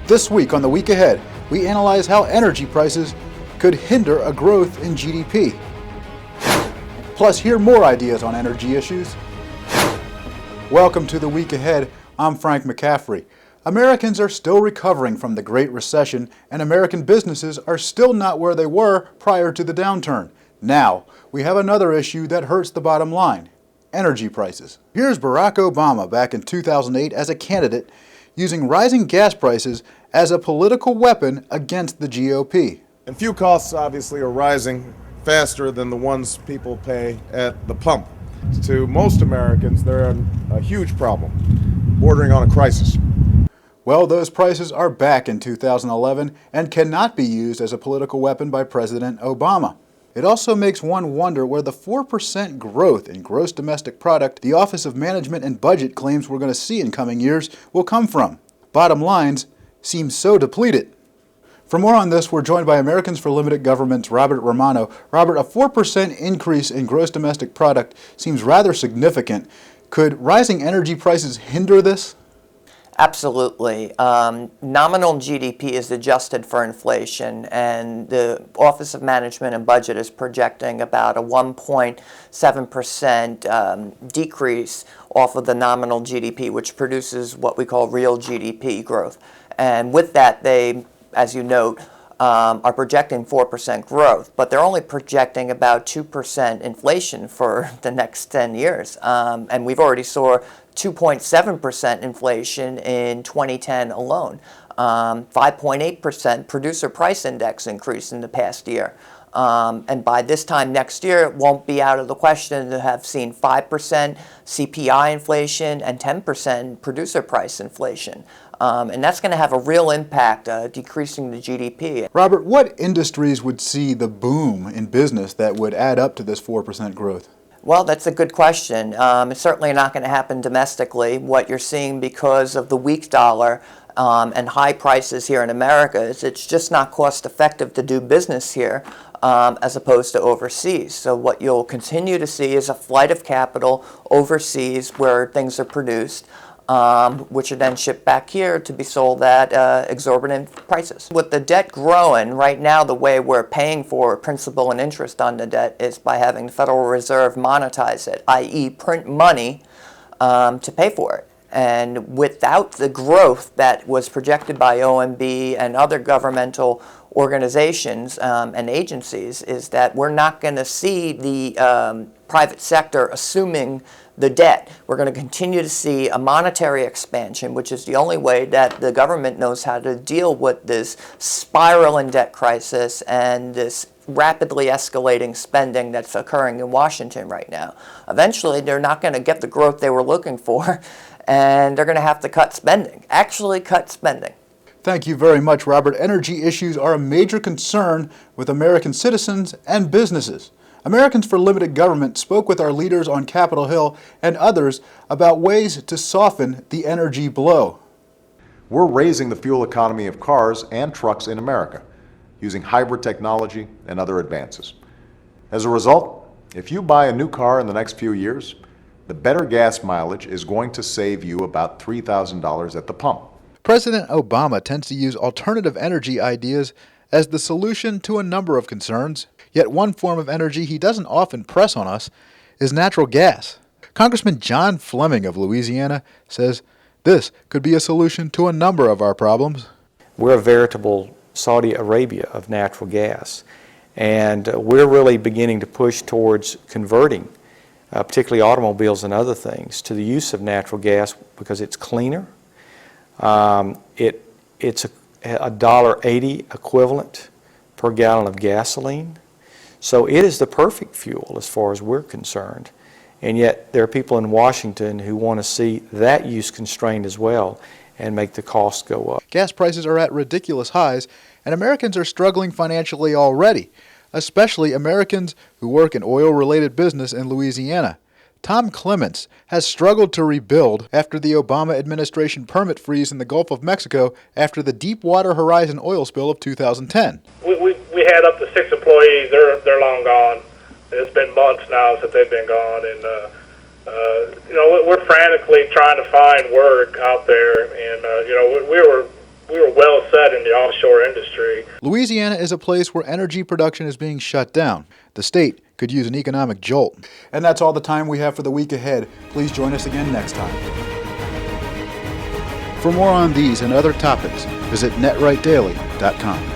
This week on The Week Ahead, we analyze how energy prices could hinder a growth in GDP. Plus, hear more ideas on energy issues. Welcome to The Week Ahead. I'm Frank McCaffrey. Americans are still recovering from the Great Recession, and American businesses are still not where they were prior to the downturn. Now, we have another issue that hurts the bottom line: energy prices. Here's Barack Obama back in 2008 as a candidate, using rising gas prices as a political weapon against the GOP. And fuel costs obviously are rising faster than the ones people pay at the pump. To most Americans, they're a huge problem, bordering on a crisis. Well, those prices are back in 2011 and cannot be used as a political weapon by President Obama. It also makes one wonder where the 4% growth in gross domestic product the Office of Management and Budget claims we're going to see in coming years will come from. Bottom lines seem so depleted. For more on this, we're joined by Americans for Limited Government's Robert Romano. Robert, a 4% increase in gross domestic product seems rather significant. Could rising energy prices hinder this? Absolutely. Nominal GDP is adjusted for inflation, and the Office of Management and Budget is projecting about a 1.7% decrease off of the nominal GDP, which produces what we call real GDP growth. And with that, they, as you note, are projecting 4% growth, but they're only projecting about 2% inflation for the next 10 years. And we've already saw 2.7% inflation in 2010 alone, 5.8% producer price index increase in the past year. And by this time next year, it won't be out of the question to have seen 5% CPI inflation and 10% producer price inflation. And that's going to have a real impact, decreasing the GDP. Robert, what industries would see the boom in business that would add up to this 4% growth? Well, that's a good question. It's certainly not going to happen domestically. What you're seeing because of the weak dollar and high prices here in America is it's just not cost effective to do business here as opposed to overseas. So what you'll continue to see is a flight of capital overseas where things are produced, which are then shipped back here to be sold at exorbitant prices. With the debt growing, right now the way we're paying for principal and interest on the debt is by having the Federal Reserve monetize it, i.e. print money to pay for it. And without the growth that was projected by OMB and other governmental organizations and agencies, is that we're not going to see the private sector assuming the debt. We're going to continue to see a monetary expansion, which is the only way that the government knows how to deal with this spiral in debt crisis and this rapidly escalating spending that's occurring in Washington right now. Eventually, they're not going to get the growth they were looking for, and they're going to have to cut spending, actually cut spending. Thank you very much, Robert. Energy issues are a major concern with American citizens and businesses. Americans for Limited Government spoke with our leaders on Capitol Hill and others about ways to soften the energy blow. We're raising the fuel economy of cars and trucks in America using hybrid technology and other advances. As a result, if you buy a new car in the next few years, the better gas mileage is going to save you about $3,000 at the pump. President Obama tends to use alternative energy ideas as the solution to a number of concerns. Yet one form of energy he doesn't often press on us is natural gas. Congressman John Fleming of Louisiana says this could be a solution to a number of our problems. We're a veritable Saudi Arabia of natural gas, and we're really beginning to push towards converting, particularly automobiles and other things, to the use of natural gas because it's cleaner. It's a $1.80 equivalent per gallon of gasoline. So it is the perfect fuel as far as we're concerned. And yet there are people in Washington who want to see that use constrained as well and make the cost go up. Gas prices are at ridiculous highs, and Americans are struggling financially already, especially Americans who work in oil-related business in Louisiana. Tom Clements has struggled to rebuild after the Obama administration permit freeze in the Gulf of Mexico after the Deepwater Horizon oil spill of 2010. We had up to 6 employees. They're long gone. It's been months now since they've been gone, and we're frantically trying to find work out there. And we we were well set in the offshore industry. Louisiana is a place where energy production is being shut down. The state could use an economic jolt. And that's all the time we have for the week ahead. Please join us again next time. For more on these and other topics, visit netrightdaily.com.